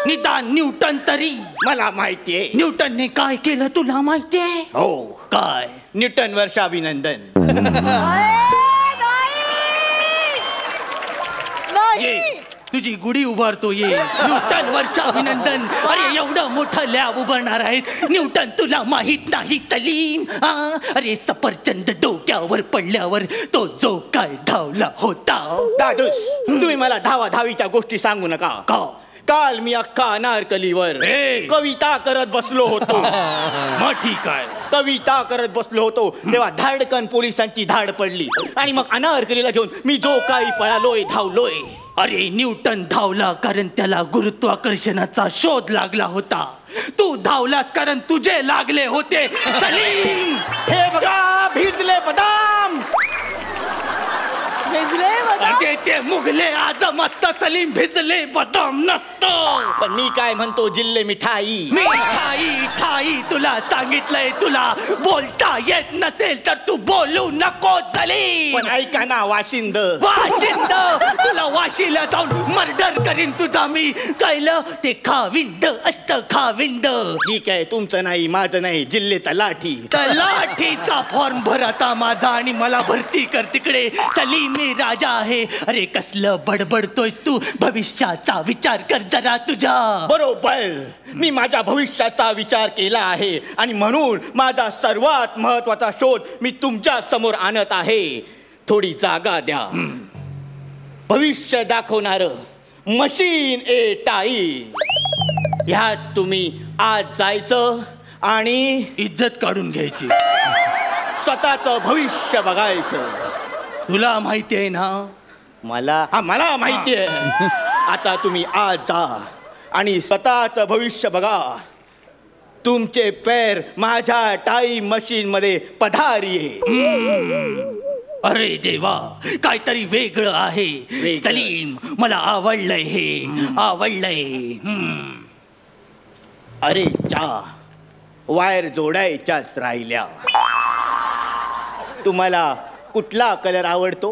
निदान न्यूटन तरी. मला माहितीये न्यूटनने काय केलं तुला माहितीये? हो. काय? न्यूटन वर्ष अभिनंदन. ये तुझी गुढी उभारतो. ये न्यूटन वर्ष अभिनंदन. अरे एवढं मोठं लॅब उभारणार आहेस, न्यूटन तुला माहित नाही सलीम? अरे सफरचंद डोक्यावर पडल्यावर तो जो काय धावला होता. दादूस, तुम्ही मला धावाधावीच्या गोष्टी सांगू नका. का? काल मी अख्खा अनारकलीवर कविता करत बसलो होतो. मग ठीक आहे. कविता करत बसलो होतो तेव्हा धाडकन पोलिसांची धाड पडली आणि मग अनारकलीला घेऊन मी जो काही पळालोय, धावलोय. अरे न्यूटन धावला कारण त्याला गुरुत्वाकर्षणाचा शोध लागला होता. तू धावलास कारण तुझे लागले होते सलीम. हे बघा, भिजले बदाम. अरे ते मुगले आजम असतं सलीम, भिजले बदाम नसतं. पण मी काय म्हणतो, जिल्हे मिठाई. मिठाई ठाई तुला सांगितलंय. तुला बोलता येत नसेल तर तू बोलू नको सलीम. पण ऐका ना, वाशिंद. वाशिंद तुला वाशीला जाऊन मर्डर करीन तुझा मी, कळलं? ते खाविंद असतं, खाविंद. ठीक आहे, तुमचं नाही, माझं नाही, जिल्हे तलाठी. तलाठीचा फॉर्म भर आता माझा आणि मला भरती कर तिकडे. सलीम मी राजा आहे. अरे कसलं बडबडतोय तू? भविष्याचा विचार कर जरा तुझ्या. बरोबर, मी माझ्या भविष्याचा विचार केला आहे आणि म्हणून माझा सर्वात महत्वाचा शोध मी तुमच्या समोर आणत आहे. थोडी जागा द्या. भविष्य दाखवणार मशीन ए टाई. ह्यात तुम्ही आज जायचं आणि इज्जत काढून घ्यायची. स्वतःचं भविष्य बघायचं. तुला माहिती आहे ना? मला माहिती आहे. आता तुम्ही आज जा आणि स्वतःचं भविष्य बघा. तुमचे पैर माझ्या टाईम मशीन मध्ये पधारिये. अरे देवा, काहीतरी वेगळं आहे सलीम. मला आवडलंय हे, आवडलंय. अरे चा वायर जोडायच्याच राहिल्या. तुम्हाला कुठला कलर आवडतो?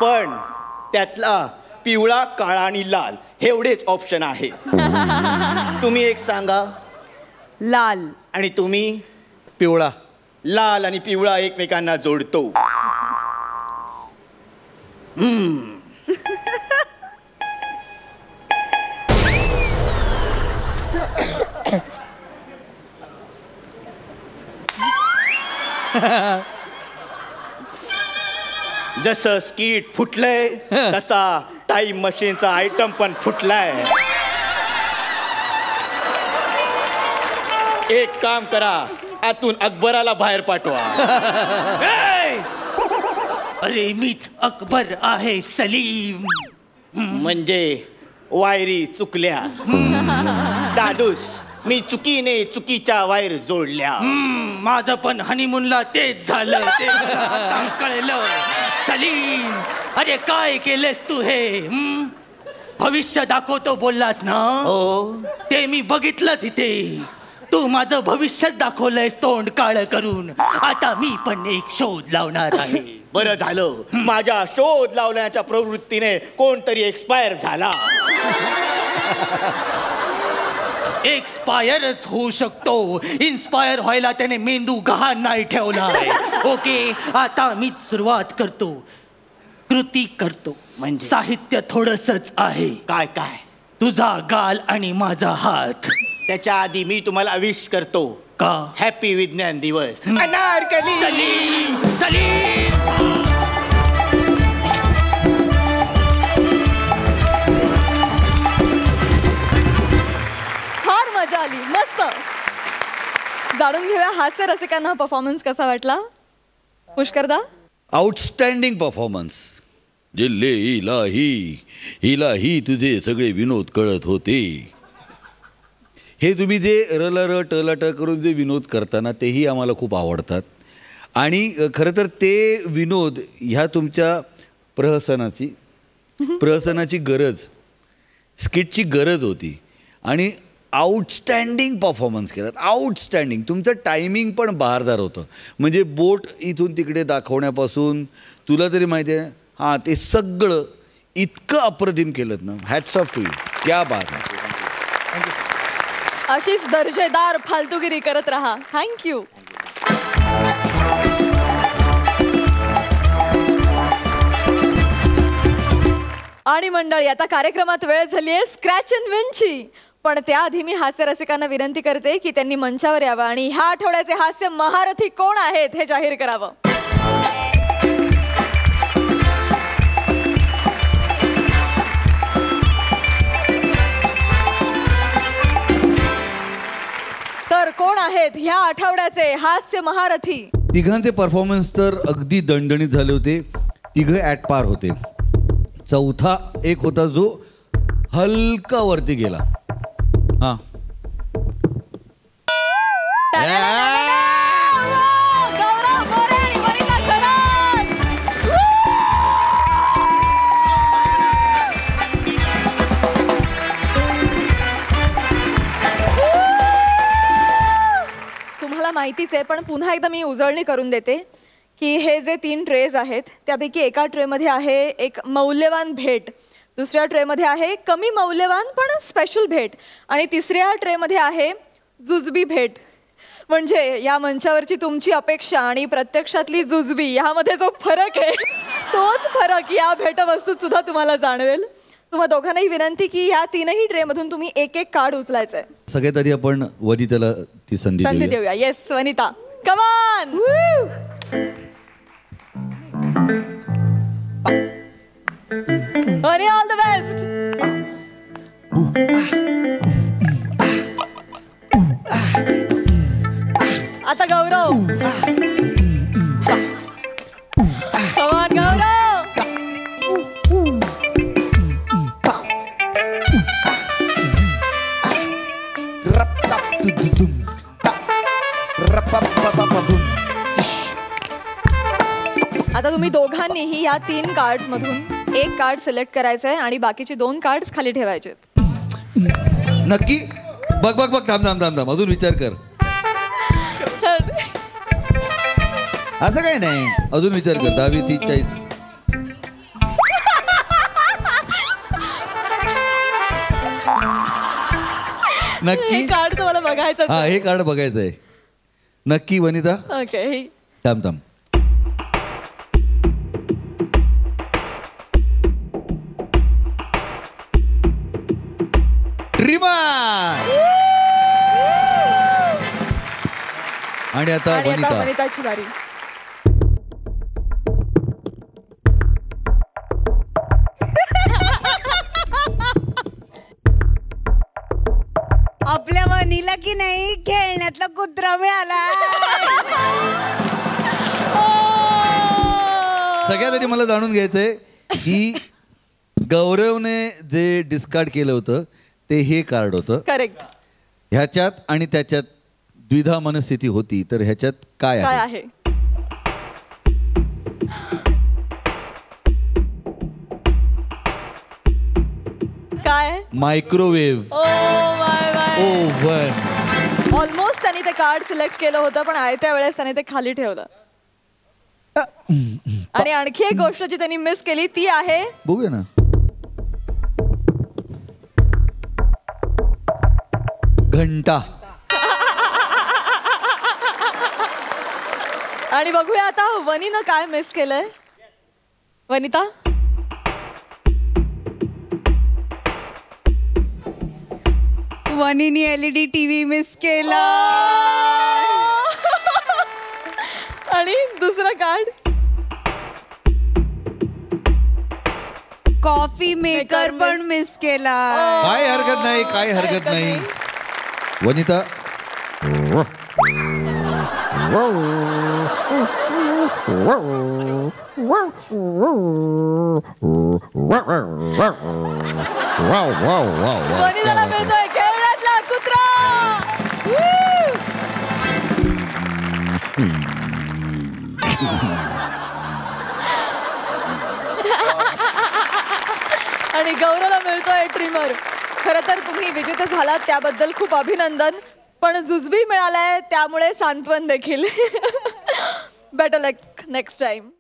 पण त्यातला पिवळा, काळा आणि लाल एवढेच ऑप्शन आहे. तुम्ही एक सांगा. लाल. आणि तुम्ही? पिवळा. लाल आणि पिवळा एकमेकांना जोडतो. जसं स्कीट फुटलंय तसा टाइम मशीनचा आयटम पण फुटलाय. एक काम करा, आतून अकबराला बाहेर पाठवा. अरे मीच अकबर आहे सलीम. म्हणजे वायरी चुकल्या. दादूस, मी चुकीने चुकीच्या वायर जोडल्या. माझं पण हनीमूनला तेच झालं. ते आता कळलं सलीम. अरे काय केलेस तू हे? भविष्य दाखवतो बोललास ना? हो, ते मी बघितलंच इथे. तू माझं भविष्यच दाखवलंयस तोंड काळ करून. आता मी पण एक शोध लावणार आहे. बरं झालं, माझ्या शोध लावण्याच्या प्रवृत्तीने कोणतरी एक्सपायर झाला. एक्सपायरच होऊ शकतो. इन्स्पायर व्हायला त्याने मेंदू गहाण नाही ठेवलाय. ओके, आता मी सुरुवात करतो, कृती करतो. म्हणजे साहित्य थोडंसंच आहे. काय काय? तुझा गाल आणि माझा हात. त्याच्या आधी मी तुम्हाला विश करतो. का? हॅपी विज्ञान दिवस. अनारकली. सलीम, सलीम. फार मजा आली, मस्त. जाणून घेऊया हास्य रसिकांना परफॉर्मन्स कसा वाटला. पुष्करदा. Outstanding performance. जिल्हे हिलाही तुझे सगळे विनोद कळत होते. हे तुम्ही जे रल टल ट करून जे विनोद करताना तेही आम्हाला खूप आवडतात. आणि खरं तर ते विनोद ह्या तुमच्या प्रहसनाची गरज, स्किटची गरज होती. आणि आउटस्टँडिंग परफॉर्मन्स केलात, आउटस्टँडिंग. तुमचं टायमिंग पण बहारदार होतं. म्हणजे बोट इथून तिकडे दाखवण्यापासून तुला तरी माहिती आहे हां, ते सगळं इतकं अप्रतिम केलं ना. हॅट्स ऑफ टू यू, क्या बात आहे. अशीच दर्जेदार फालतूगिरी करत राहा. थँक्यू. आणि मंडळी, आता कार्यक्रमात वेळ झाली आहे स्क्रॅच अँड विनची. पण त्याआधी मी हास्य रसिकांना विनंती करते की त्यांनी मंचावर यावं आणि ह्या आठवड्याचे हास्य महारथी कोण आहेत हे जाहीर करावं. तर कोण आहेत ह्या आठवड्याचे हास्य महारथी? तिघांचे परफॉर्मन्स तर अगदी दणदणीत झाले होते. तिघं ॲट पार होते. चौथा एक होता जो हलका वरती गेला. हां, गौरव मोरे आणि वनिता खरात. तुम्हाला माहितीच आहे, पण पुन्हा एकदा मी उजळणी करून देते की हे जे 3 ट्रेज आहेत त्यापैकी एका ट्रेमध्ये आहे एक मौल्यवान भेट, दुसऱ्या ट्रेमध्ये आहे कमी मौल्यवान पण स्पेशल भेट, आणि तिसऱ्या ट्रेमध्ये आहे जुजबी भेट. म्हणजे या मंचावरची तुमची अपेक्षा आणि प्रत्यक्षातली जुजबी यामध्ये जो फरक आहे तोच फरक या भेटवस्तूत सुद्धा तुम्हाला जाणवेल. तुम्हा दोघांनाही विनंती की या 3ही ट्रेमधून तुम्ही एक एक कार्ड उचलायचंय. सगळ्यात आधी आपण वनिताला ती संधी देऊया. Yes Vanita, come on. Honey, all the best. आता गौरव. Come on, गौरव. आता तुम्ही दोघांनीही या 3 कार्ड मधून एक कार्ड सिलेक्ट करायचं आहे आणि बाकीचे 2 कार्ड्स खाली ठेवायचे. नक्की? बघ बघ बघ, थांब थांब थांब थांब, अजून विचार कर. असं काय नाही, अजून विचार कर. 10, 20, 30, 40. नक्की कार्ड तुम्हाला बघायचं? हा, हे कार्ड बघायचं आहे नक्की वनिता. ओके, थांब थांब. आणि आता वनिताची बारी. आपल्या वनीला की नाही खेळण्यातला कुत्रा मिळाला. सगळ्यात आधी मला जाणून घ्यायचंय की गौरवने जे डिस्कार्ड केलं होतं ते हे कार्ड होतं. करेक्ट. ह्याच्यात आणि त्याच्यात द्विधा मनस्थिती होती, तर ह्याच्यात काय आहे? काय? Microwave oven. ऑलमोस्ट त्यांनी ते कार्ड सिलेक्ट केलं होतं, पण आयत्या वेळेस त्याने ते खाली ठेवलं. आणि आणखी एक गोष्ट जी त्यांनी मिस केली ती आहे, बघूया ना, घंटा. आणि बघूया आता वनीनं काय मिस केलंय. वनिता, वनीनी LED TV मिस केला. आणि दुसरं कार्ड कॉफी मेकर पण मिस केला. काय हरकत नाही, काय हरकत नाही. वनिता, वनिताला मिळतोय खेळण्यातला कुत्रा. आणि गौरवला मिळतोय ट्रिमर. खरं तर तुम्ही विजेते झालात त्याबद्दल खूप अभिनंदन, पण जुजबी मिळालाय त्यामुळे सांत्वन देखील. बेटर लक नेक्स्ट टाइम.